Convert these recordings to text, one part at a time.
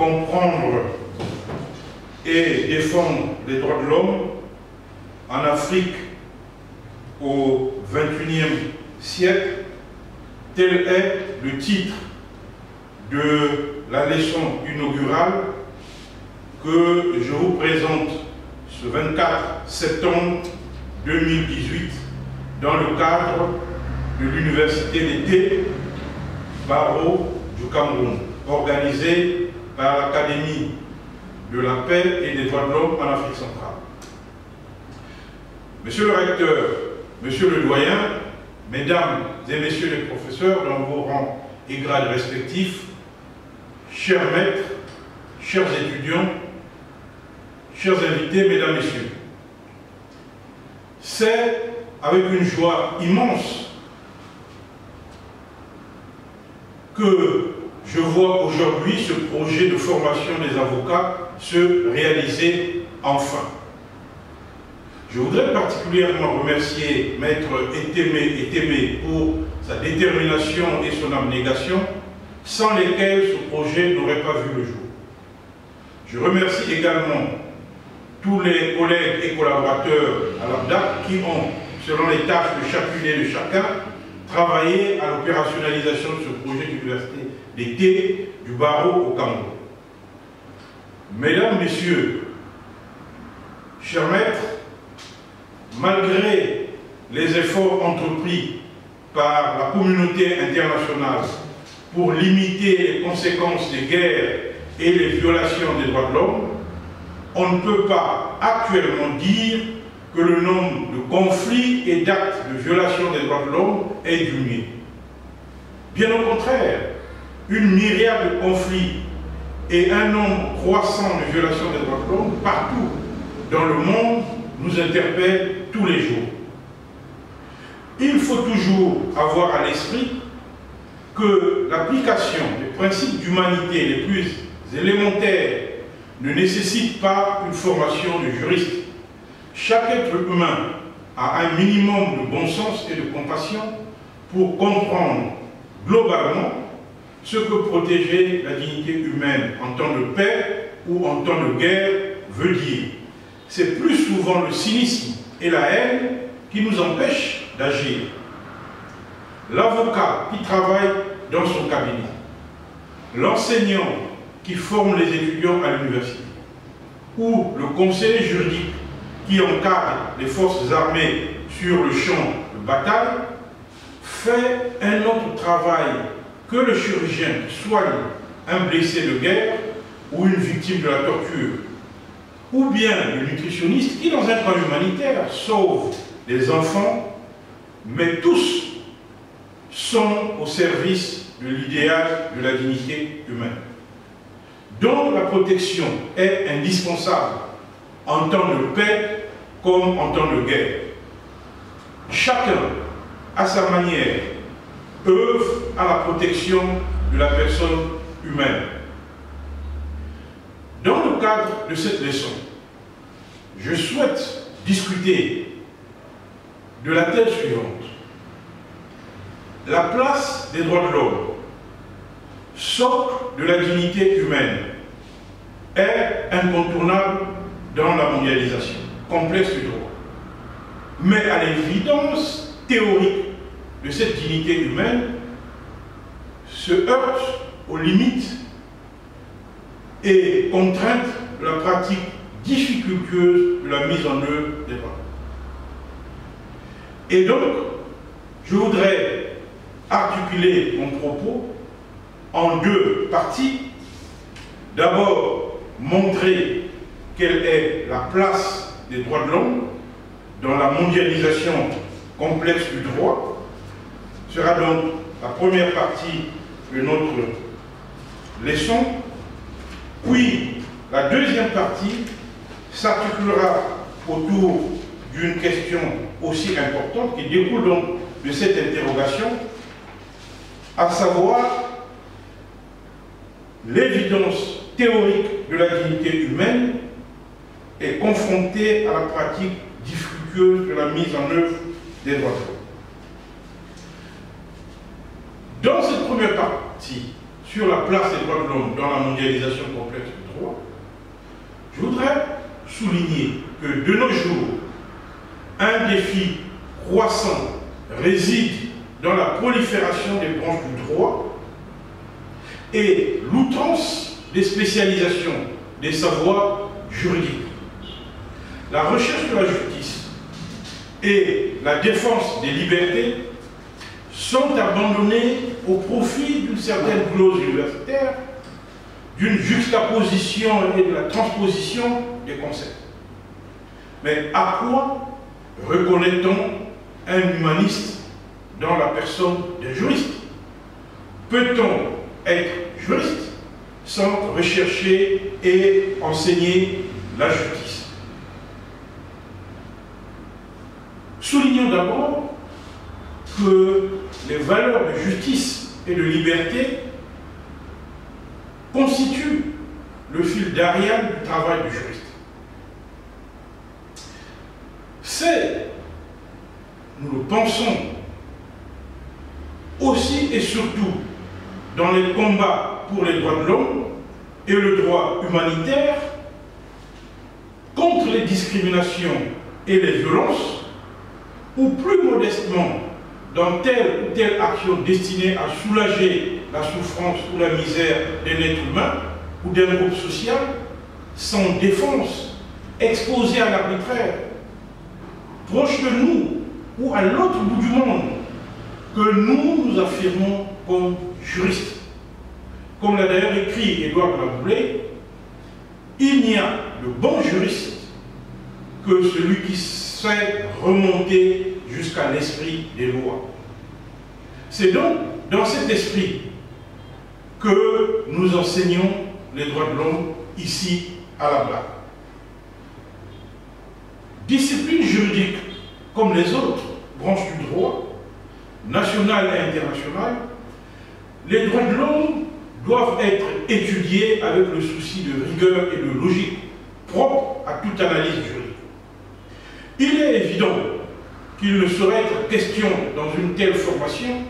comprendre et défendre les droits de l'homme en Afrique au XXIe siècle, tel est le titre de la leçon inaugurale que je vous présente ce 24 septembre 2018 dans le cadre de l'Université d'été Barreau du Cameroun, organisée par l'Académie de la paix et des droits de l'homme en Afrique centrale. Monsieur le recteur, monsieur le doyen, mesdames et messieurs les professeurs dans vos rangs et grades respectifs, chers maîtres, chers étudiants, chers invités, mesdames, messieurs, c'est avec une joie immense que je vois aujourd'hui ce projet de formation des avocats se réaliser enfin. Je voudrais particulièrement remercier Maître Etémé pour sa détermination et son abnégation, sans lesquelles ce projet n'aurait pas vu le jour. Je remercie également tous les collègues et collaborateurs à l'ABDAC qui ont, selon les tâches de chacune et de chacun, travaillé à l'opérationnalisation de ce projet d'université d'été du barreau au Cameroun. Mesdames, Messieurs, chers maîtres, malgré les efforts entrepris par la communauté internationale pour limiter les conséquences des guerres et les violations des droits de l'homme, on ne peut pas actuellement dire que le nombre de conflits et d'actes de violation des droits de l'homme est diminué. Bien au contraire, une myriade de conflits et un nombre croissant de violations des droits de l'homme partout dans le monde nous interpellent tous les jours. Il faut toujours avoir à l'esprit que l'application des principes d'humanité les plus élémentaires ne nécessite pas une formation de juriste. Chaque être humain a un minimum de bon sens et de compassion pour comprendre globalement ce que protéger la dignité humaine en temps de paix ou en temps de guerre veut dire. C'est plus souvent le cynisme et la haine qui nous empêchent d'agir. L'avocat qui travaille dans son cabinet, l'enseignant qui forme les étudiants à l'université, ou le conseiller juridique qui encadre les forces armées sur le champ de bataille, fait un autre travail que le chirurgien qui soigne un blessé de guerre ou une victime de la torture, ou bien le nutritionniste qui, dans un plan humanitaire, sauve des enfants, mais tous sont au service de l'idéal de la dignité humaine. Donc la protection est indispensable en temps de paix comme en temps de guerre. Chacun, à sa manière, œuvre à la protection de la personne humaine. Dans le cadre de cette leçon, je souhaite discuter de la thèse suivante. La place des droits de l'homme, socle de la dignité humaine, est incontournable dans la mondialisation complexe du droit. Mais à l'évidence théorique de cette dignité humaine se heurte aux limites et contraintes de la pratique difficultueuse de la mise en œuvre des droits. Et donc, je voudrais articuler mon propos en deux parties. D'abord, montrer quelle est la place des droits de l'homme dans la mondialisation complexe du droit. Ce sera donc la première partie de notre leçon. Puis, la deuxième partie s'articulera autour d'une question aussi importante qui découle donc de cette interrogation, à savoir l'évidence théorique de la dignité humaine est confrontée à la pratique diffictueuse de la mise en œuvre des droits de l'homme. Dans cette première partie sur la place des droits de l'homme dans la mondialisation complexe du droit, je voudrais souligner que de nos jours, un défi croissant réside dans la prolifération des branches du droit et l'outrance des spécialisations des savoirs juridiques. La recherche de la justice et la défense des libertés sont abandonnés au profit d'une certaine glose universitaire, d'une juxtaposition et de la transposition des concepts. Mais à quoi reconnaît-on un humaniste dans la personne d'un juriste? Peut-on être juriste sans rechercher et enseigner la justice? Soulignons d'abord que les valeurs de justice et de liberté constituent le fil d'Ariane du travail du juriste. C'est, nous le pensons, aussi et surtout dans les combats pour les droits de l'homme et le droit humanitaire, contre les discriminations et les violences, ou plus modestement, dans telle ou telle action destinée à soulager la souffrance ou la misère d'un être humain ou d'un groupe social, sans défense, exposé à l'arbitraire, proche de nous ou à l'autre bout du monde, que nous affirmons comme juristes. Comme l'a d'ailleurs écrit Édouard Laboulé, il n'y a de bon juriste que celui qui sait remonter jusqu'à l'esprit des lois. C'est donc dans cet esprit que nous enseignons les droits de l'homme ici à la BLAC. Discipline juridique comme les autres branches du droit, nationales et internationales, les droits de l'homme doivent être étudiés avec le souci de rigueur et de logique propre à toute analyse juridique. Il est évident qu'il ne saurait être question dans une telle formation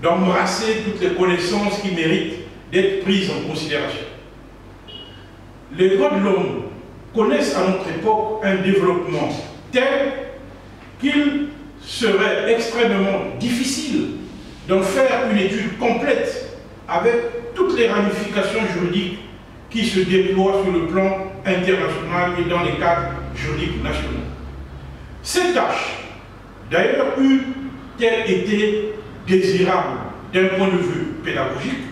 d'embrasser toutes les connaissances qui méritent d'être prises en considération. Les droits de l'homme connaissent à notre époque un développement tel qu'il serait extrêmement difficile d'en faire une étude complète avec toutes les ramifications juridiques qui se déploient sur le plan international et dans les cadres juridiques nationaux. Cette tâche, d'ailleurs, eût-elle été désirable d'un point de vue pédagogique,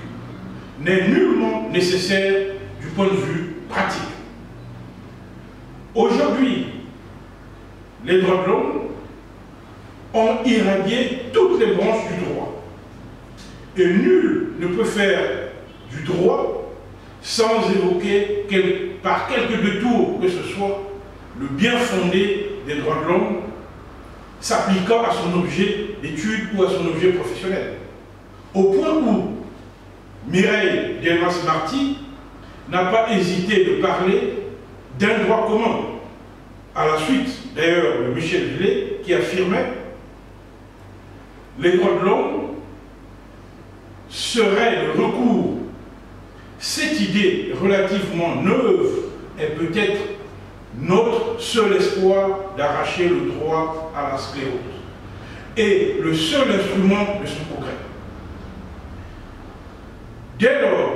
n'est nullement nécessaire du point de vue pratique. Aujourd'hui, les droits de l'homme ont irradié toutes les branches du droit. Et nul ne peut faire du droit sans évoquer par quelque détour que ce soit le bien fondé des droits de l'homme s'appliquant à son objet d'étude ou à son objet professionnel. Au point où Mireille Delmas-Marty n'a pas hésité de parler d'un droit commun, à la suite d'ailleurs de Michel Villet qui affirmait « Les droits de l'homme seraient le recours. Cette idée relativement neuve est peut-être notre seul espoir d'arracher le droit à la sclérose et le seul instrument de son progrès. » Dès lors,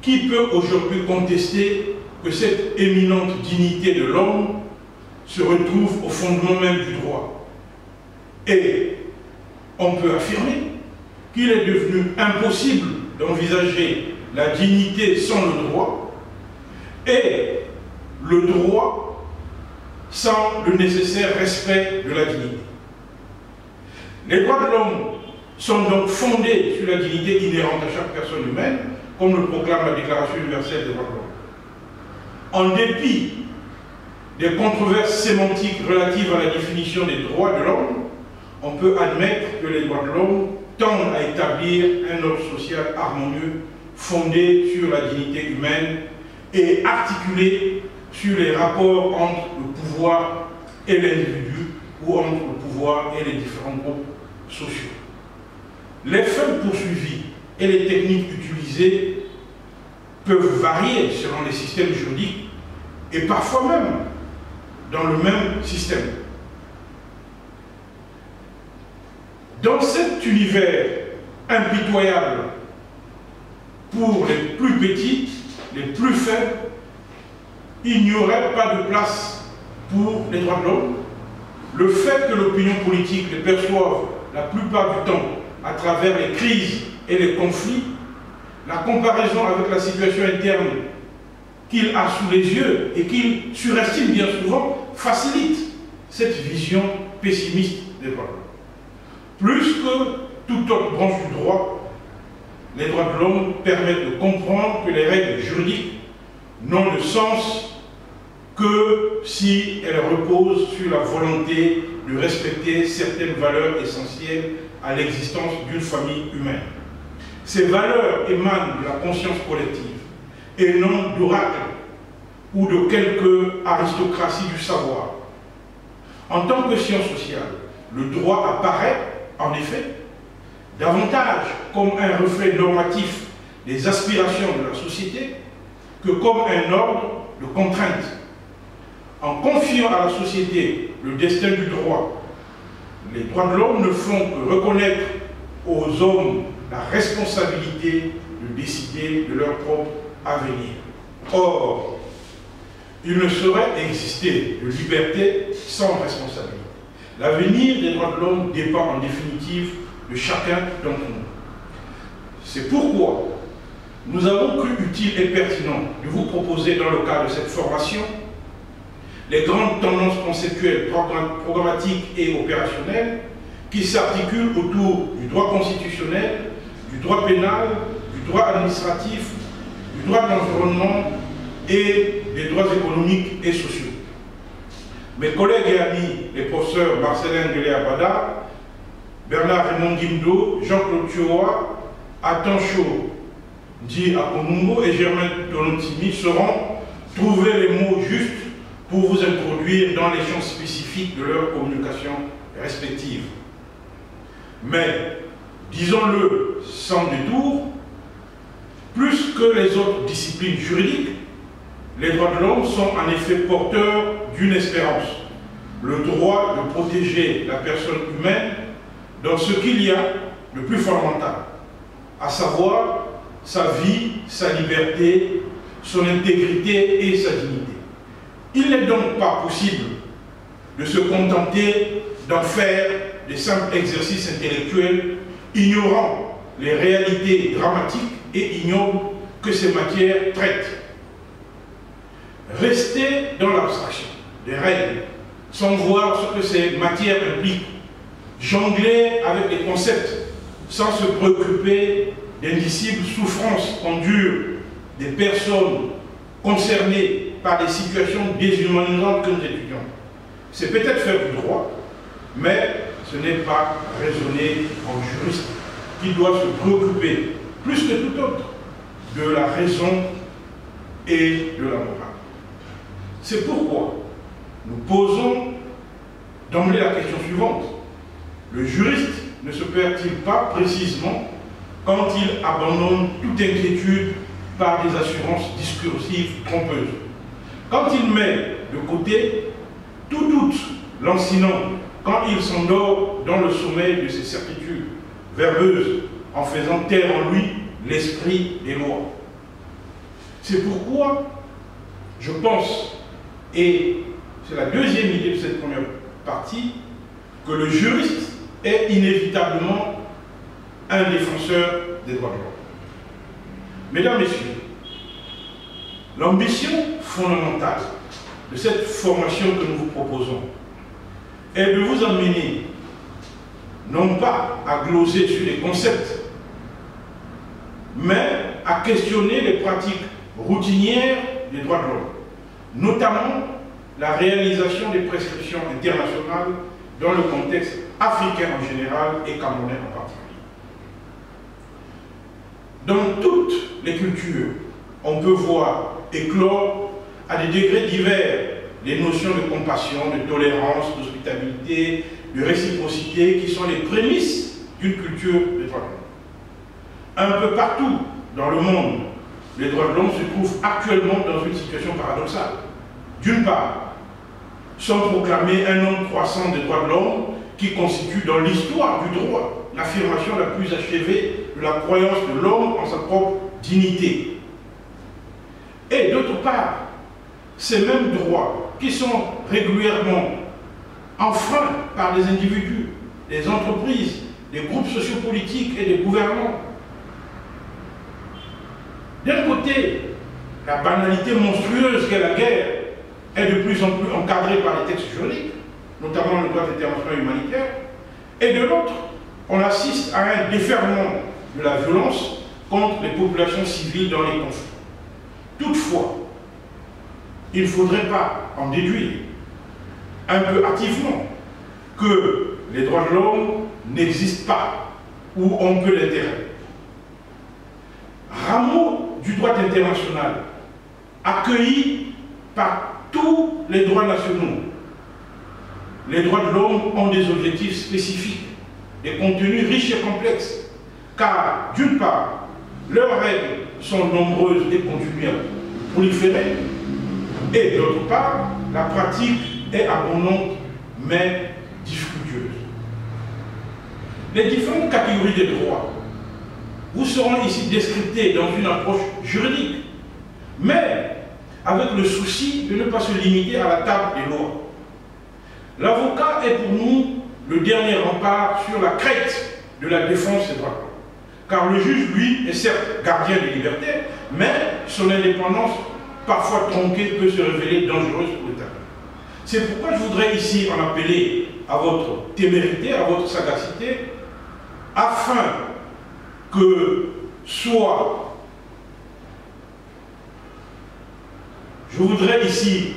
qui peut aujourd'hui contester que cette éminente dignité de l'homme se retrouve au fondement même du droit? Et on peut affirmer qu'il est devenu impossible d'envisager la dignité sans le droit et le droit sans le nécessaire respect de la dignité. Les droits de l'homme sont donc fondés sur la dignité inhérente à chaque personne humaine, comme le proclame la Déclaration universelle des droits de l'homme. En dépit des controverses sémantiques relatives à la définition des droits de l'homme, on peut admettre que les droits de l'homme tendent à établir un ordre social harmonieux fondé sur la dignité humaine et articulé sur les rapports entre le pouvoir et l'individu ou entre le pouvoir et les différents groupes sociaux. Les fins poursuivies et les techniques utilisées peuvent varier selon les systèmes juridiques et parfois même dans le même système. Dans cet univers impitoyable, pour les plus petits, les plus faibles, il n'y aurait pas de place pour les droits de l'homme. Le fait que l'opinion politique les perçoive la plupart du temps à travers les crises et les conflits, la comparaison avec la situation interne qu'il a sous les yeux et qu'il surestime bien souvent, facilite cette vision pessimiste des droits de l'homme. Plus que toute autre branche du droit, les droits de l'homme permettent de comprendre que les règles juridiques n'ont de sens que si elles reposent sur la volonté de respecter certaines valeurs essentielles à l'existence d'une famille humaine. Ces valeurs émanent de la conscience collective et non d'oracles ou de quelque aristocratie du savoir. En tant que science sociale, le droit apparaît, en effet, davantage comme un reflet normatif des aspirations de la société que comme un ordre de contraintes. En confiant à la société le destin du droit, les droits de l'homme ne font que reconnaître aux hommes la responsabilité de décider de leur propre avenir. Or, il ne saurait exister de liberté sans responsabilité. L'avenir des droits de l'homme dépend en définitive de chacun d'entre nous. C'est pourquoi nous avons cru utile et pertinent de vous proposer dans le cadre de cette formation les grandes tendances conceptuelles, programmatiques et opérationnelles qui s'articulent autour du droit constitutionnel, du droit pénal, du droit administratif, du droit de l'environnement et des droits économiques et sociaux. Mes collègues et amis, les professeurs Marcelin Gelé-Abada, Bernard Raymond Guimdo, Jean-Claude Thioa, Atancho Di Akonungo et Germain Tolontimi sauront trouver les mots justes pour vous introduire dans les champs spécifiques de leur communication respective. Mais, disons-le sans détour, plus que les autres disciplines juridiques, les droits de l'homme sont en effet porteurs d'une espérance, le droit de protéger la personne humaine dans ce qu'il y a de plus fondamental, à savoir sa vie, sa liberté, son intégrité et sa dignité. Il n'est donc pas possible de se contenter d'en faire des simples exercices intellectuels, ignorant les réalités dramatiques et ignobles que ces matières traitent. Rester dans l'abstraction des règles, sans voir ce que ces matières impliquent, jongler avec les concepts, sans se préoccuper d'indicibles souffrances qu'endurent des personnes concernées par des situations déshumanisantes que nous étudions. C'est peut-être faire du droit, mais ce n'est pas raisonner en juriste qui doit se préoccuper, plus que tout autre, de la raison et de la morale. C'est pourquoi nous posons d'emblée la question suivante. Le juriste ne se perd-il pas précisément quand il abandonne toute inquiétude par des assurances discursives trompeuses? Quand il met de côté tout doute lancinant, quand il s'endort dans le sommeil de ses certitudes verbeuses en faisant taire en lui l'esprit des lois. C'est pourquoi je pense, et c'est la deuxième idée de cette première partie, que le juriste est inévitablement un défenseur des droits de l'homme. Mesdames, Messieurs, l'ambition fondamentale de cette formation que nous vous proposons est de vous amener non pas à gloser sur les concepts, mais à questionner les pratiques routinières des droits de l'homme, notamment la réalisation des prescriptions internationales dans le contexte africain en général et camerounais en particulier. Dans toutes les cultures, on peut voir éclore à des degrés divers les notions de compassion, de tolérance, d'hospitalité, de réciprocité qui sont les prémices d'une culture des droits de l'homme. Un peu partout dans le monde, les droits de l'homme se trouvent actuellement dans une situation paradoxale. D'une part, sont proclamés un nombre croissant des droits de l'homme qui constitue dans l'histoire du droit l'affirmation la plus achevée de la croyance de l'homme en sa propre dignité. Et d'autre part, ces mêmes droits qui sont régulièrement enfreints par des individus, des entreprises, des groupes sociopolitiques et des gouvernements. D'un côté, la banalité monstrueuse qu'est la guerre est de plus en plus encadrée par les textes juridiques, notamment le droit international humanitaire, et de l'autre, on assiste à un déferlement de la violence contre les populations civiles dans les conflits. Toutefois, il ne faudrait pas en déduire un peu hâtivement que les droits de l'homme n'existent pas ou ont peu d'intérêt. Rameau du droit international, accueilli par tous les droits nationaux, les droits de l'homme ont des objectifs spécifiques, des contenus riches et complexes, car d'une part, leurs règles sont nombreuses et continuent à proliférer, et d'autre part, la pratique est abondante mais diffictueuse. Les différentes catégories de droits vous seront ici descriptées dans une approche juridique, mais avec le souci de ne pas se limiter à la table des lois. L'avocat est pour nous le dernier rempart sur la crête de la défense des droits de l'homme. Car le juge, lui, est certes gardien des libertés, mais son indépendance, parfois tronquée, peut se révéler dangereuse pour l'État. C'est pourquoi je voudrais ici en appeler à votre témérité, à votre sagacité, afin que soit... Je voudrais ici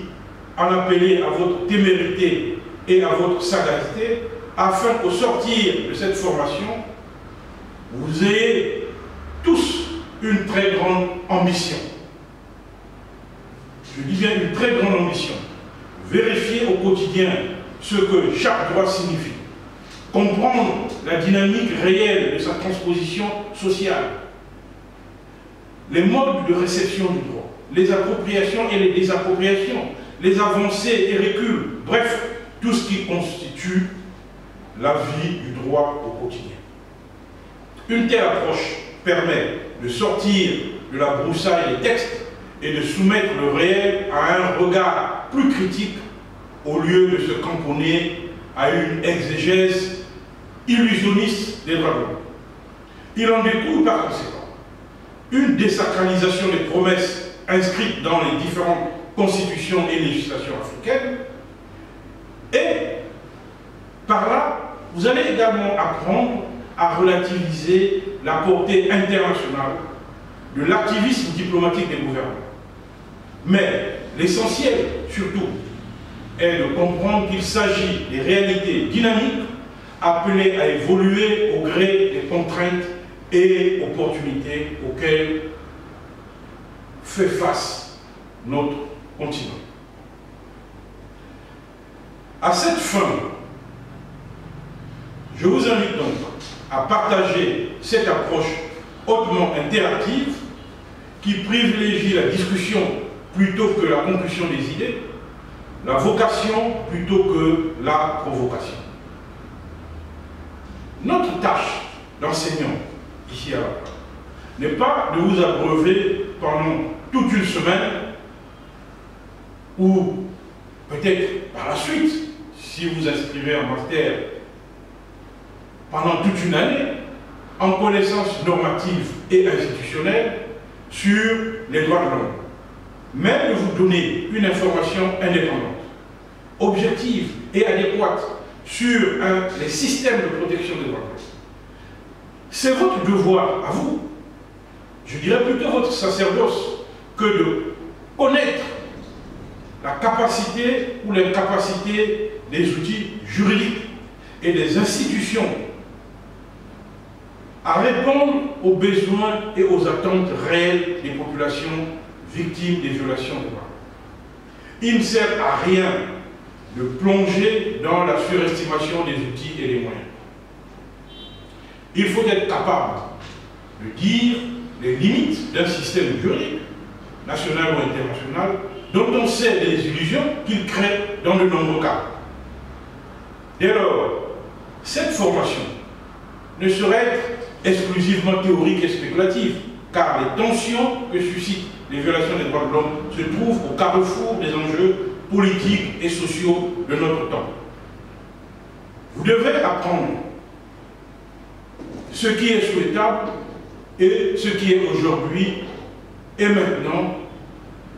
en appeler à votre témérité et à votre sagacité, afin qu'au sortir de cette formation, vous ayez tous une très grande ambition. Je dis bien une très grande ambition. Vérifier au quotidien ce que chaque droit signifie. Comprendre la dynamique réelle de sa transposition sociale. Les modes de réception du droit. Les appropriations et les désappropriations. Les avancées et reculs. Bref, tout ce qui constitue la vie du droit au quotidien. Une telle approche permet de sortir de la broussaille des textes et de soumettre le réel à un regard plus critique au lieu de se camponner à une exégèse illusionniste des droits de l'homme. Il en découle par conséquent une désacralisation des promesses inscrites dans les différentes constitutions et législations africaines, et par là, vous allez également apprendre à relativiser la portée internationale de l'activisme diplomatique des gouvernements. Mais l'essentiel, surtout, est de comprendre qu'il s'agit des réalités dynamiques appelées à évoluer au gré des contraintes et opportunités auxquelles fait face notre continent. À cette fin, je vous invite donc à partager cette approche hautement interactive qui privilégie la discussion plutôt que la conclusion des idées, la vocation plutôt que la provocation. Notre tâche d'enseignant ici à la place n'est pas de vous abreuver pendant toute une semaine ou peut-être par la suite, si vous inscrivez en master pendant toute une année, en connaissances normatives et institutionnelles sur les droits de l'homme, mais de vous donner une information indépendante, objective et adéquate sur les systèmes de protection des droits de l'homme. C'est votre devoir à vous, je dirais plutôt votre sacerdoce, que de connaître la capacité ou l'incapacité des outils juridiques et des institutions à répondre aux besoins et aux attentes réelles des populations victimes des violations des droits. Il ne sert à rien de plonger dans la surestimation des outils et des moyens. Il faut être capable de dire les limites d'un système juridique, national ou international, dont on sait les illusions qu'il crée dans de nombreux cas. Dès lors, cette formation ne saurait être exclusivement théorique et spéculative, car les tensions que suscitent les violations des droits de l'homme se trouvent au carrefour des enjeux politiques et sociaux de notre temps. Vous devez apprendre ce qui est souhaitable et ce qui est aujourd'hui et maintenant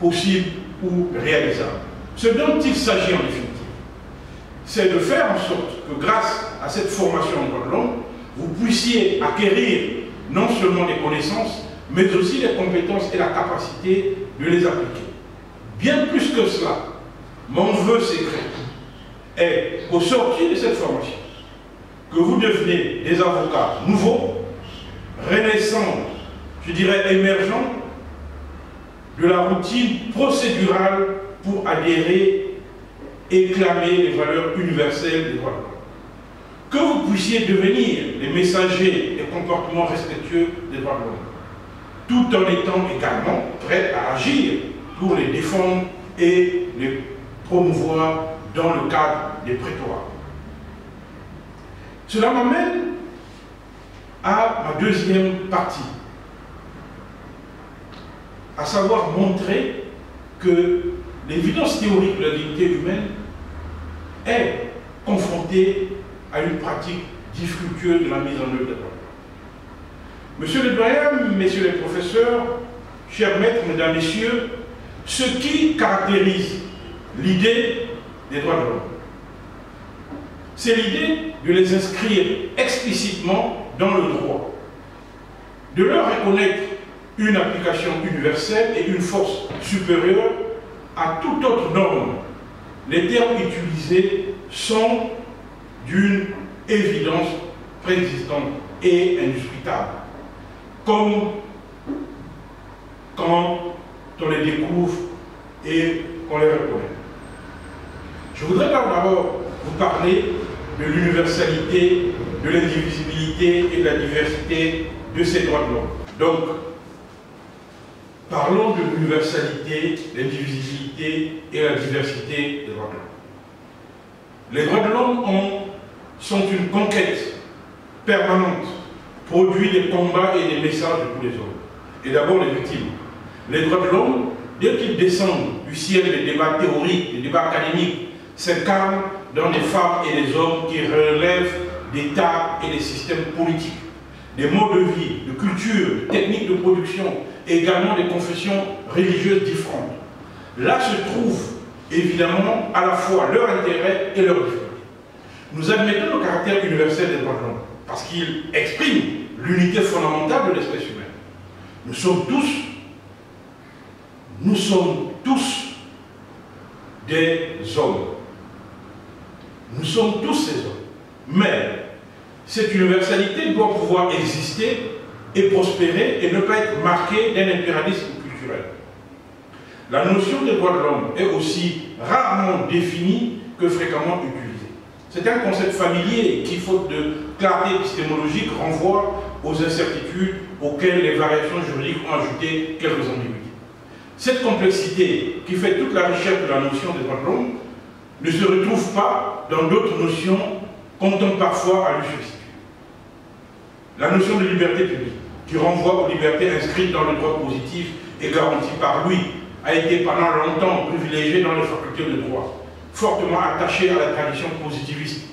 possible ou réalisable. Ce dont il s'agit en définitive, c'est de faire en sorte que grâce à cette formation en droits de l'homme, vous puissiez acquérir non seulement des connaissances, mais aussi les compétences et la capacité de les appliquer. Bien plus que cela, mon vœu secret est qu'au sortir de cette formation, que vous devenez des avocats nouveaux, renaissants, je dirais émergents, de la routine procédurale pour adhérer et clamer les valeurs universelles des droits de l'homme. Que vous puissiez devenir les messagers des comportements respectueux des droits de l'homme, tout en étant également prêts à agir pour les défendre et les promouvoir dans le cadre des prétoires. Cela m'amène à ma deuxième partie, à savoir montrer que l'évidence théorique de la dignité humaine est confrontée à une pratique diffictueuse de la mise en œuvre des droits. Monsieur le doyen, messieurs les professeurs, chers maîtres, mesdames, messieurs, ce qui caractérise l'idée des droits de l'homme, c'est l'idée de les inscrire explicitement dans le droit, de leur reconnaître une application universelle et une force supérieure à toute autre norme. Les termes utilisés sont d'une évidence préexistante et indiscutable, comme quand on les découvre et qu'on les reconnaît. Je voudrais d'abord vous parler de l'universalité, de l'indivisibilité et de la diversité de ces droits de l'homme. Donc, parlons de l'universalité, l'indivisibilité et la diversité des droits de l'homme. Les droits de l'homme sont une conquête permanente, produit des combats et des messages de tous les hommes. Et d'abord les victimes. Les droits de l'homme, dès qu'ils descendent du ciel des débats théoriques, des débats académiques, s'incarnent dans des femmes et des hommes qui relèvent d'États et des systèmes politiques, des modes de vie, de culture, de techniques de production, et également des confessions religieuses différentes. Là se trouve évidemment à la fois leur intérêt et leur difficulté. Nous admettons le caractère universel des droits de l'homme parce qu'il exprime l'unité fondamentale de l'espèce humaine. Nous sommes tous des hommes. Nous sommes tous ces hommes. Mais cette universalité doit pouvoir exister et prospérer et ne pas être marquée d'un impérialisme culturel. La notion des droits de l'homme est aussi rarement définie que fréquemment utilisée. C'est un concept familier qui, faute de clarté épistémologique, renvoie aux incertitudes auxquelles les variations juridiques ont ajouté quelques ambiguïtés. Cette complexité qui fait toute la richesse de la notion des droits de l'homme ne se retrouve pas dans d'autres notions qu'on tente parfois à lui substituer. La notion de liberté publique, qui renvoie aux libertés inscrites dans le droit positif et garanties par lui, a été pendant longtemps privilégiée dans les facultés de droit, fortement attachée à la tradition positiviste.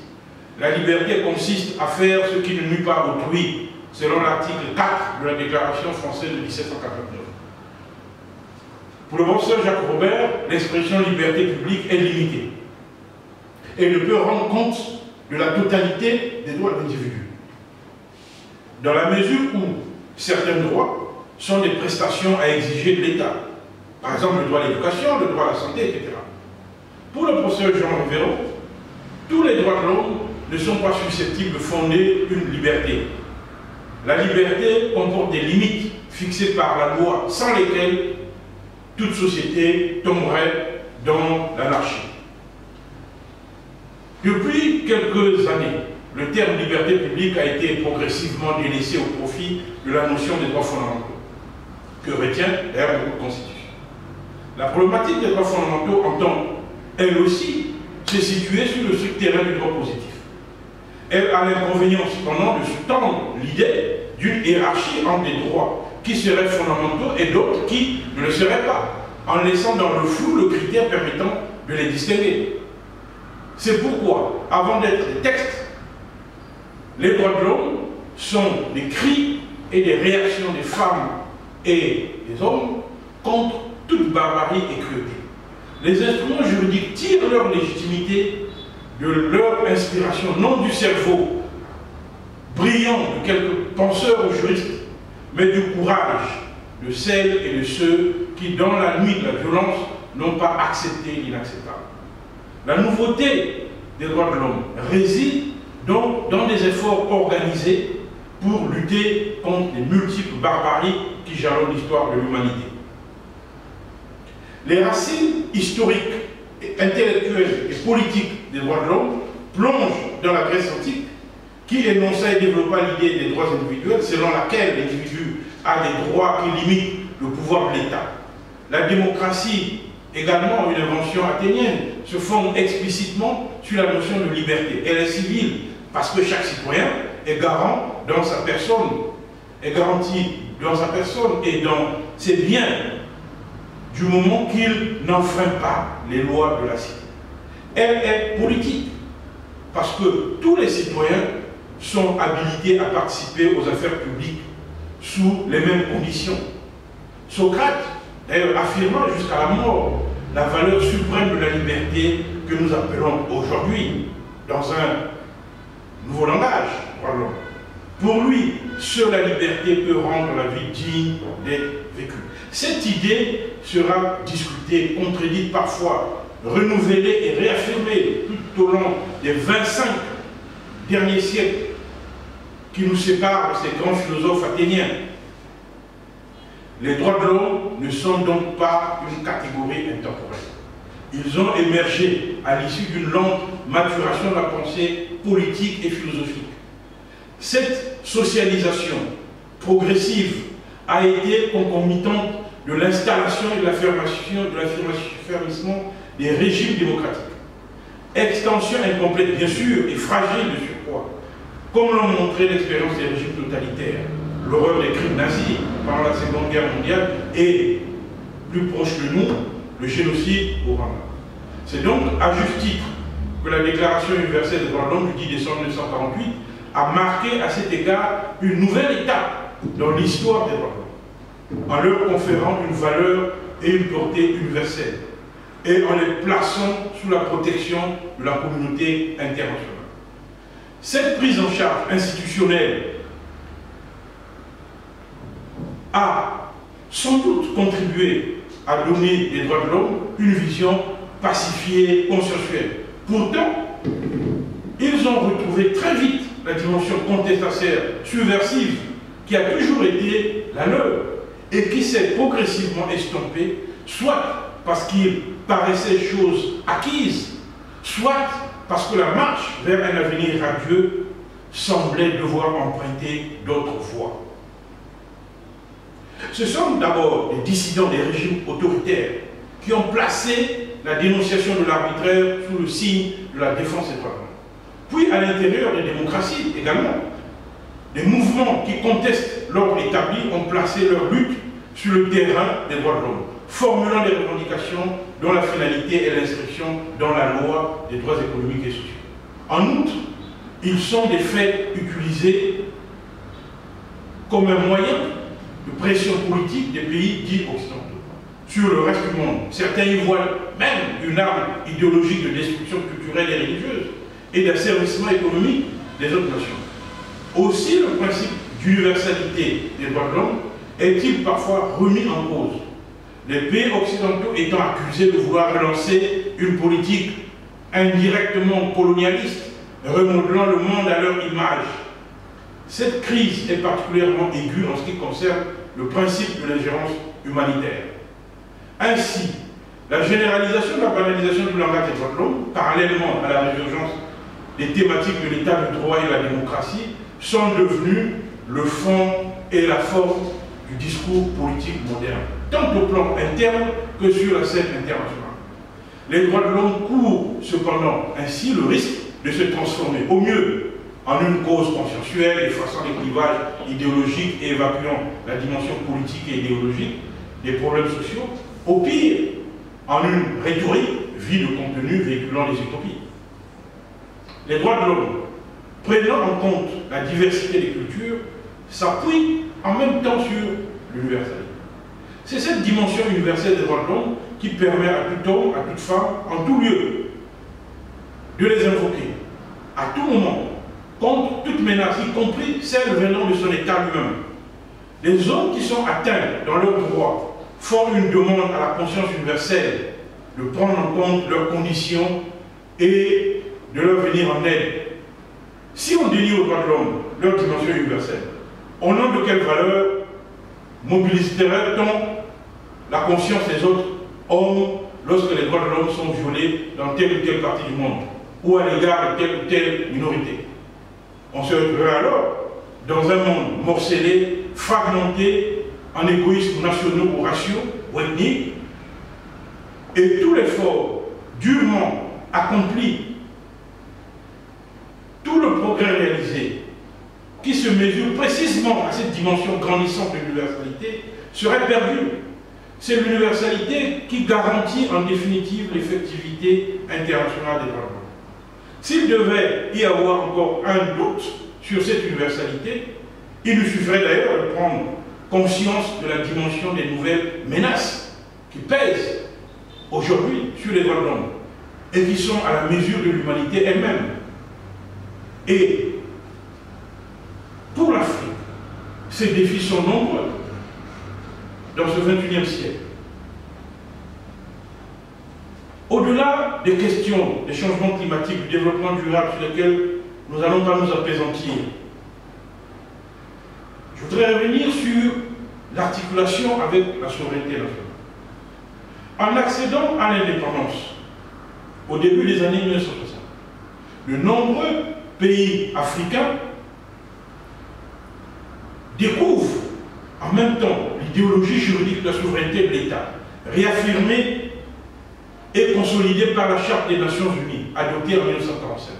La liberté consiste à faire ce qui ne nuit pas à autrui, selon l'article 4 de la Déclaration française de 1789. Pour le professeur Jacques Robert, l'expression liberté publique est limitée et ne peut rendre compte de la totalité des droits de l'individu. Dans la mesure où certains droits sont des prestations à exiger de l'État, par exemple le droit à l'éducation, le droit à la santé, etc. Pour le professeur Jean Rivero, tous les droits de l'homme ne sont pas susceptibles de fonder une liberté. La liberté comporte des limites fixées par la loi sans lesquelles toute société tomberait dans l'anarchie. Depuis quelques années, le terme liberté publique a été progressivement délaissé au profit de la notion des droits fondamentaux, que retient d'ailleurs notre Constitution. La problématique des droits fondamentaux entend, elle aussi, se situer sur le terrain du droit positif. Elle a l'inconvénient cependant de sous-tendre l'idée d'une hiérarchie entre des droits qui seraient fondamentaux et d'autres qui ne le seraient pas, en laissant dans le flou le critère permettant de les distinguer. C'est pourquoi, avant d'être des textes, les droits de l'homme sont des cris et des réactions des femmes et des hommes contre toute barbarie et cruauté. Les instruments juridiques tirent leur légitimité de leur inspiration, non du cerveau brillant de quelques penseurs ou juristes, mais du courage de celles et de ceux qui, dans la nuit de la violence, n'ont pas accepté l'inacceptable. La nouveauté des droits de l'homme réside donc dans des efforts organisés pour lutter contre les multiples barbaries qui jalonnent l'histoire de l'humanité. Les racines historiques, intellectuelles et politiques des droits de l'homme plongent dans la Grèce antique, qui énonça et développa l'idée des droits individuels selon laquelle l'individu a des droits qui limitent le pouvoir de l'État. La démocratie, également une invention athénienne, se fonde explicitement sur la notion de liberté. Elle est civile parce que chaque citoyen est garant dans sa personne, est garanti dans sa personne et dans ses biens du moment qu'il n'enfreint pas les lois de la cité. Elle est politique parce que tous les citoyens sont habilités à participer aux affaires publiques sous les mêmes conditions. Socrate, d'ailleurs, affirmant jusqu'à la mort la valeur suprême de la liberté que nous appelons aujourd'hui, dans un nouveau langage, pour lui, seule la liberté peut rendre la vie digne d'être vécue. Cette idée sera discutée, contredite parfois, renouvelée et réaffirmée tout au long des 25 derniers siècles qui nous séparent de ces grands philosophes athéniens. Les droits de l'homme ne sont donc pas une catégorie intemporelle. Ils ont émergé à l'issue d'une longue maturation de la pensée politique et philosophique. Cette socialisation progressive a été concomitante de l'installation et de l'affermissement des régimes démocratiques. Extension incomplète, bien sûr, et fragile de surcroît, comme l'ont montré l'expérience des régimes totalitaires, l'horreur des crimes nazis pendant la Seconde Guerre mondiale et, plus proche de nous, le génocide au Rwanda. C'est donc à juste titre que la Déclaration universelle des droits de l'homme du 10 décembre 1948 a marqué à cet égard une nouvelle étape dans l'histoire des droits de l'homme, en leur conférant une valeur et une portée universelle, et en les plaçant sous la protection de la communauté internationale. Cette prise en charge institutionnelle a sans doute contribué à donner des droits de l'homme une vision pacifiée, consensuelle. Pourtant, ils ont retrouvé très vite la dimension contestataire, subversive, qui a toujours été la leur, et qui s'est progressivement estompée, soit parce qu'il paraissait chose acquise, soit parce que la marche vers un avenir radieux semblait devoir emprunter d'autres voies. Ce sont d'abord les dissidents des régimes autoritaires qui ont placé la dénonciation de l'arbitraire sous le signe de la défense des droits de l'homme. Puis à l'intérieur des démocraties également, des mouvements qui contestent l'ordre établi ont placé leur lutte sur le terrain des droits de l'homme, formulant des revendications dont la finalité est l'inscription dans la loi des droits économiques et sociaux. En outre, ils sont des faits utilisés comme un moyen de pression politique des pays dits occidentaux sur le reste du monde. Certains y voient même une arme idéologique de destruction culturelle et religieuse et d'asservissement économique des autres nations. Aussi, le principe d'universalité des droits de l'homme est-il parfois remis en cause, les pays occidentaux étant accusés de vouloir relancer une politique indirectement colonialiste, remodelant le monde à leur image. Cette crise est particulièrement aiguë en ce qui concerne le principe de l'ingérence humanitaire. Ainsi, la généralisation de la banalisation du langage des droits de l'homme, parallèlement à la résurgence des thématiques de l'état de droit et de la démocratie sont devenues le fond et la forme du discours politique moderne, tant au plan interne que sur la scène internationale. Les droits de l'homme courent cependant ainsi le risque de se transformer au mieux en une cause consensuelle, effaçant les clivages idéologiques et évacuant la dimension politique et idéologique des problèmes sociaux, au pire en une rhétorique vide de contenu véhiculant les utopies. Les droits de l'homme, prenant en compte la diversité des cultures, s'appuient en même temps sur l'universalité. C'est cette dimension universelle des droits de l'homme qui permet à tout homme, à toute femme, en tout lieu, de les invoquer, à tout moment, contre toute menace, y compris celle venant de son état lui-même. Les hommes qui sont atteints dans leurs droits font une demande à la conscience universelle de prendre en compte leurs conditions et de leur venir en aide. Si on dénie aux droits de l'homme leur dimension universelle, au nom de quelle valeur mobiliserait-on la conscience des autres hommes lorsque les droits de l'homme sont violés dans telle ou telle partie du monde ou à l'égard de telle ou telle minorité? On se retrouverait alors dans un monde morcelé, fragmenté, en égoïsmes nationaux ou raciaux ou ethniques, et tout l'effort durement accompli, tout le progrès réalisé, qui se mesure précisément à cette dimension grandissante de l'universalité, serait perdu. C'est l'universalité qui garantit en définitive l'effectivité internationale des droits de l'homme. S'il devait y avoir encore un doute sur cette universalité, il nous suffirait d'ailleurs de prendre conscience de la dimension des nouvelles menaces qui pèsent aujourd'hui sur les droits de l'homme et qui sont à la mesure de l'humanité elle-même. Et pour l'Afrique, ces défis sont nombreux dans ce XXIe siècle. Au-delà des questions des changements climatiques, du développement durable sur lesquels nous n'allons pas nous appesantir, je voudrais revenir sur l'articulation avec la souveraineté nationale. En accédant à l'indépendance, au début des années 1960, de nombreux pays africains découvrent en même temps l'idéologie juridique de la souveraineté de l'État, réaffirmée et consolidée par la Charte des Nations Unies, adoptée en 1947.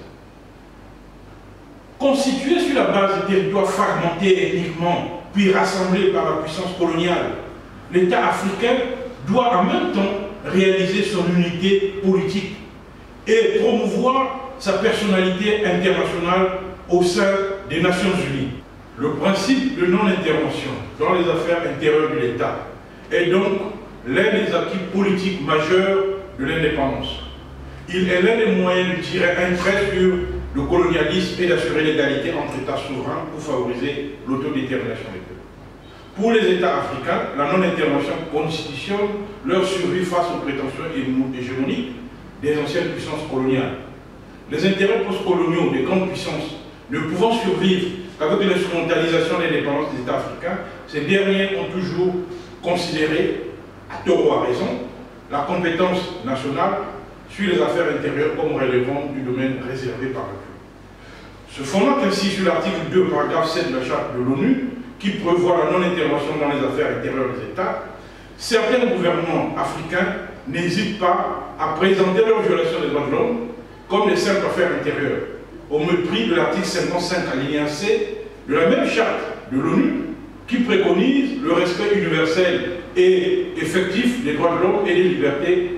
Constituée sur la base de territoires fragmentés ethniquement, puis rassemblés par la puissance coloniale, l'État africain doit en même temps réaliser son unité politique et promouvoir sa personnalité internationale au sein des Nations Unies. Le principe de non-intervention dans les affaires intérieures de l'État est donc l'un des acquis politiques majeurs de l'indépendance. Il est l'un des moyens de tirer un trait sur le colonialisme et d'assurer l'égalité entre États souverains pour favoriser l'autodétermination des peuples. Pour les États africains, la non-intervention constitutionne leur survie face aux prétentions hégémoniques des anciennes puissances coloniales. Les intérêts postcoloniaux des grandes puissances ne pouvant survivre qu'avec l'instrumentalisation de l'indépendance des États africains, ces derniers ont toujours considéré, à tort ou à raison, la compétence nationale sur les affaires intérieures comme relevant du domaine réservé par le peuple. Se fondant ainsi sur l'article 2, paragraphe 7 de la Charte de l'ONU, qui prévoit la non-intervention dans les affaires intérieures des États, certains gouvernements africains n'hésitent pas à présenter leur violation des droits de l'homme comme des simples affaires intérieures, au mépris de l'article 55 alinéa C de la même Charte de l'ONU, qui préconise le respect universel et effectif des droits de l'homme et des libertés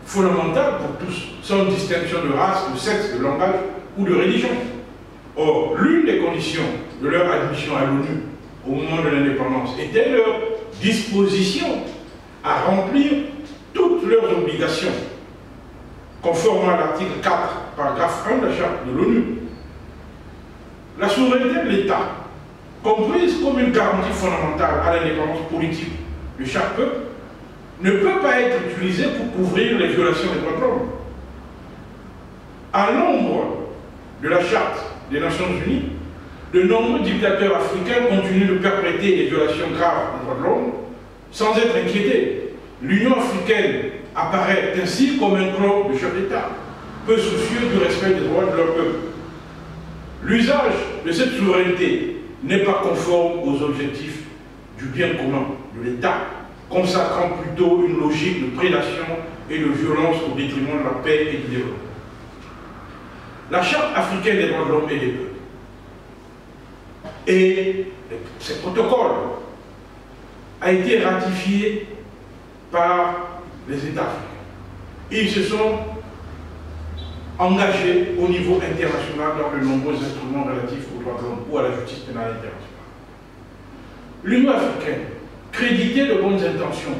fondamentales pour tous, sans distinction de race, de sexe, de langage ou de religion. Or, l'une des conditions de leur admission à l'ONU au moment de l'indépendance était leur disposition à remplir toutes leurs obligations, conformément à l'article 4, paragraphe 1 de la Charte de l'ONU. La souveraineté de l'État, comprise comme une garantie fondamentale à l'indépendance politique de chaque peuple, ne peut pas être utilisée pour couvrir les violations des droits de l'homme. À l'ombre de la Charte des Nations Unies, de nombreux dictateurs africains continuent de perpétrer des violations graves des droits de l'homme sans être inquiétés. L'Union africaine apparaît ainsi comme un club de chefs d'État, peu soucieux du respect des droits de leur peuple. L'usage de cette souveraineté n'est pas conforme aux objectifs du bien commun de l'État, consacrant plutôt une logique de prédation et de violence au détriment de la paix et du développement. La Charte africaine des droits de l'homme et des peuples et ce protocole a été ratifié par les États africains. Ils se sont engagés au niveau international dans de nombreux instruments relatifs aux droits de l'homme ou à la justice pénale internationale. L'Union africaine, créditée de bonnes intentions,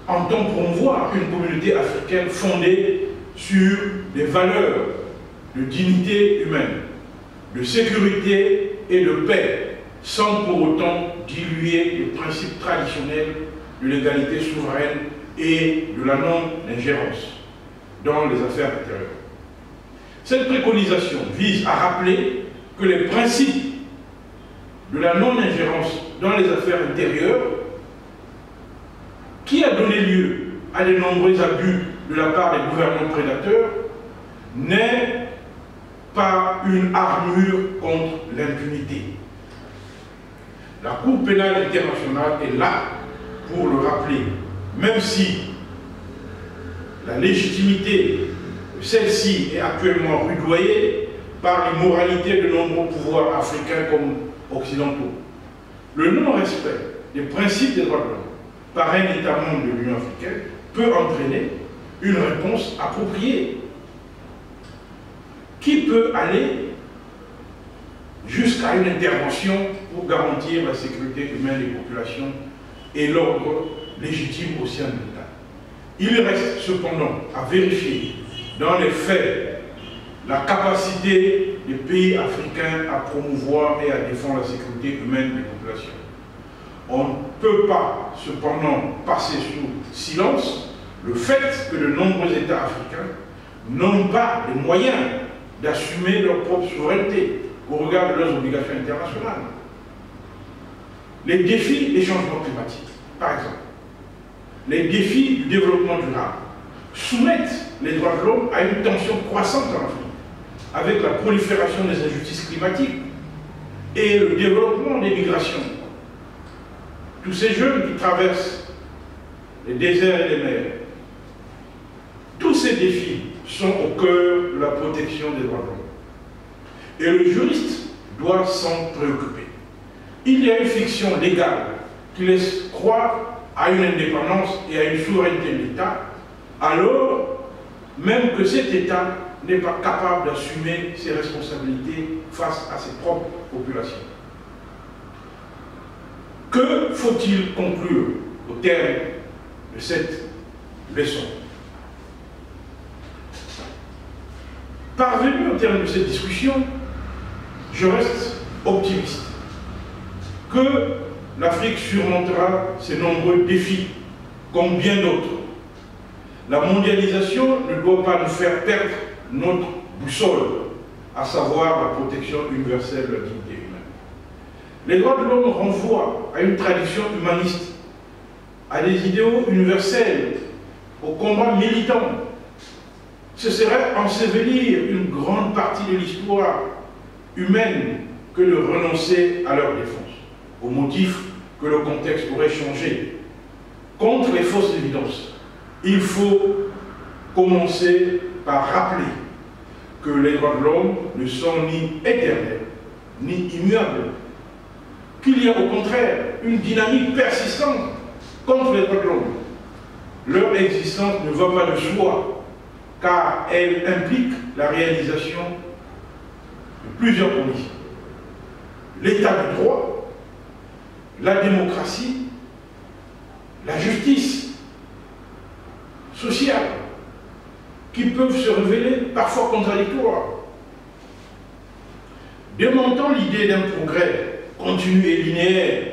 entend promouvoir une communauté africaine fondée sur des valeurs de dignité humaine, de sécurité et de paix, sans pour autant diluer les principes traditionnels de l'égalité souveraine et de la non-ingérence dans les affaires intérieures. Cette préconisation vise à rappeler que les principes de la non-ingérence dans les affaires intérieures, qui a donné lieu à de nombreux abus de la part des gouvernements prédateurs, n'est pas une armure contre l'impunité. La Cour pénale internationale est là pour le rappeler, même si la légitimité de celle-ci est actuellement rudoyée par l'immoralité de nombreux pouvoirs africains comme occidentaux. Le non-respect des principes des droits de l'homme par un État membre de l'Union africaine peut entraîner une réponse appropriée qui peut aller jusqu'à une intervention pour garantir la sécurité humaine des populations et l'ordre légitime au sein de l'État. Il reste cependant à vérifier dans les faits la capacité des pays africains à promouvoir et à défendre la sécurité humaine des populations. On ne peut pas cependant passer sous silence le fait que de nombreux États africains n'ont pas les moyens d'assumer leur propre souveraineté au regard de leurs obligations internationales. Les défis des changements climatiques, par exemple, les défis du développement durable, soumettent les droits de l'homme à une tension croissante en Afrique, avec la prolifération des injustices climatiques et le développement des migrations. Tous ces jeunes qui traversent les déserts et les mers, tous ces défis sont au cœur de la protection des droits de l'homme. Et le juriste doit s'en préoccuper. Il y a une fiction légale qui laisse croire à une indépendance et à une souveraineté de l'État, alors même que cet État n'est pas capable d'assumer ses responsabilités face à ses propres populations. Que faut-il conclure au terme de cette leçon? Parvenu au terme de cette discussion, je reste optimiste que l'Afrique surmontera ces nombreux défis, comme bien d'autres. La mondialisation ne doit pas nous faire perdre notre boussole, à savoir la protection universelle de la dignité humaine. Les droits de l'homme renvoient à une tradition humaniste, à des idéaux universels, au combat militant. Ce serait ensevelir une grande partie de l'histoire humaine que de renoncer à leur défense, au motif que le contexte aurait changé. Contre les fausses évidences, il faut commencer par rappeler que les droits de l'homme ne sont ni éternels, ni immuables, qu'il y a au contraire une dynamique persistante contre les droits de l'homme. Leur existence ne va pas de soi, car elle implique la réalisation de plusieurs conditions. L'état du droit, la démocratie, la justice sociale, qui peuvent se révéler parfois contradictoires. Démontant l'idée d'un progrès continu et linéaire,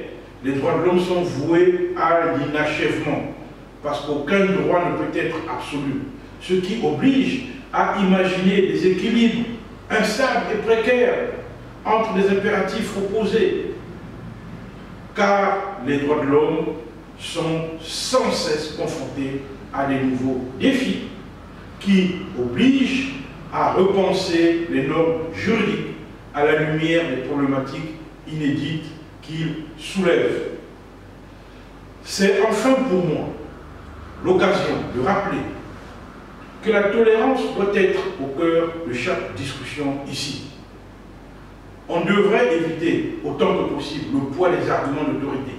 les droits de l'homme sont voués à l'inachèvement, parce qu'aucun droit ne peut être absolu, ce qui oblige à imaginer des équilibres instables et précaires entre des impératifs opposés, car les droits de l'homme sont sans cesse confrontés à des nouveaux défis qui obligent à repenser les normes juridiques à la lumière des problématiques inédites qu'il soulève. C'est enfin pour moi l'occasion de rappeler que la tolérance doit être au cœur de chaque discussion ici. On devrait éviter autant que possible le poids des arguments d'autorité.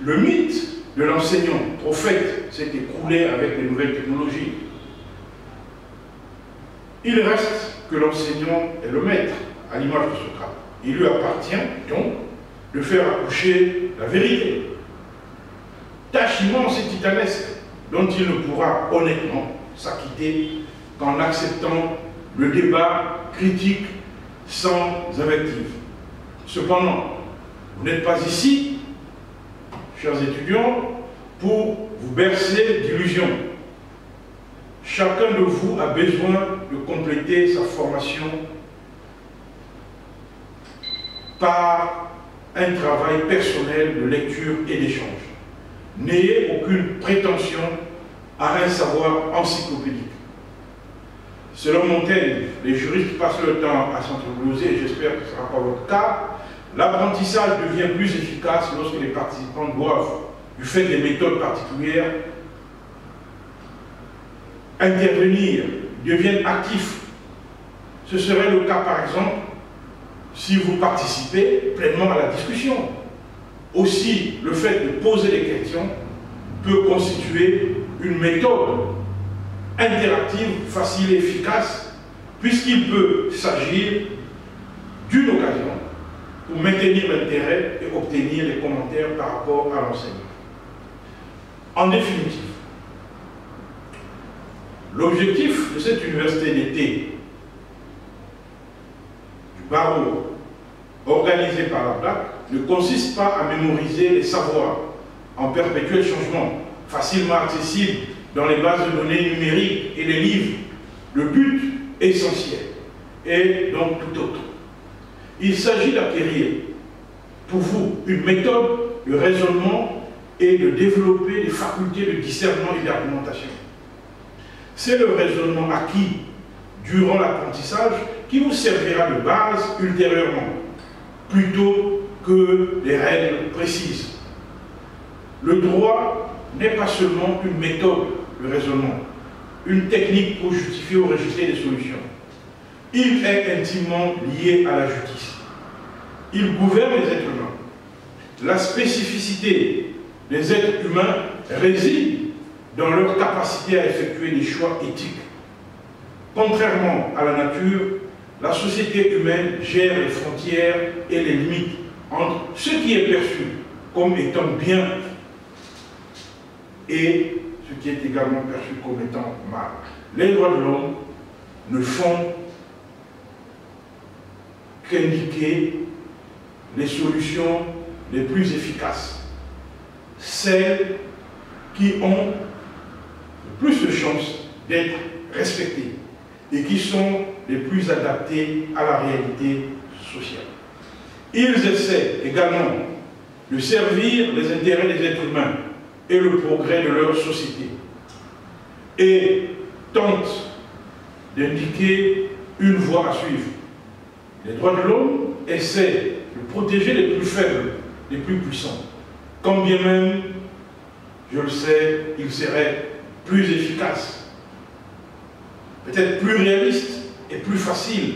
Le mythe de l'enseignant prophète s'est écroulé avec les nouvelles technologies. Il reste que l'enseignant est le maître, à l'image de Socrate. Il lui appartient donc de faire accoucher la vérité. Tâche immense et titanesque dont il ne pourra honnêtement s'acquitter qu'en acceptant le débat critique sans invective. Cependant, vous n'êtes pas ici, chers étudiants, pour vous bercer d'illusions. Chacun de vous a besoin de compléter sa formation par un travail personnel de lecture et d'échange. N'ayez aucune prétention à un savoir encyclopédique. Selon Montaigne, les juristes passent le temps à s'entreglosser, et j'espère que ce ne sera pas votre cas. L'apprentissage devient plus efficace lorsque les participants doivent, du fait des méthodes particulières, intervenir, deviennent actifs. Ce serait le cas, par exemple, si vous participez pleinement à la discussion. Aussi, le fait de poser des questions peut constituer une méthode interactive, facile et efficace, puisqu'il peut s'agir d'une occasion pour maintenir l'intérêt et obtenir les commentaires par rapport à l'enseignement. En définitive, l'objectif de cette université d'été du barreau organisée par la BLAC ne consiste pas à mémoriser les savoirs en perpétuel changement, facilement accessibles dans les bases de données numériques et les livres. Le but essentiel est donc tout autre. Il s'agit d'acquérir pour vous une méthode de raisonnement et de développer des facultés de discernement et d'argumentation. C'est le raisonnement acquis durant l'apprentissage qui vous servira de base ultérieurement, plutôt que les règles précises. Le droit n'est pas seulement une méthode de raisonnement, une technique pour justifier ou rejeter des solutions. Il est intimement lié à la justice. Il gouverne les êtres humains. La spécificité des êtres humains réside dans leur capacité à effectuer des choix éthiques. Contrairement à la nature, la société humaine gère les frontières et les limites entre ce qui est perçu comme étant bien et ce qui est également perçu comme étant mal. Les droits de l'homme ne font qu'indiquer les solutions les plus efficaces, celles qui ont le plus de chances d'être respectées et qui sont les plus adaptées à la réalité sociale. Ils essaient également de servir les intérêts des êtres humains et le progrès de leur société et tentent d'indiquer une voie à suivre. Les droits de l'homme essaient de protéger les plus faibles, les plus puissants. Quand bien même, je le sais, ils seraient plus efficaces, peut-être plus réalistes et plus faciles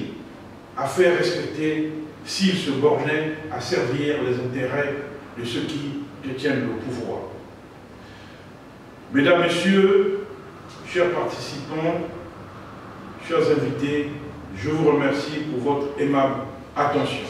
à faire respecter s'ils se bornaient à servir les intérêts de ceux qui détiennent le pouvoir. Mesdames, Messieurs, chers participants, chers invités, je vous remercie pour votre aimable attention.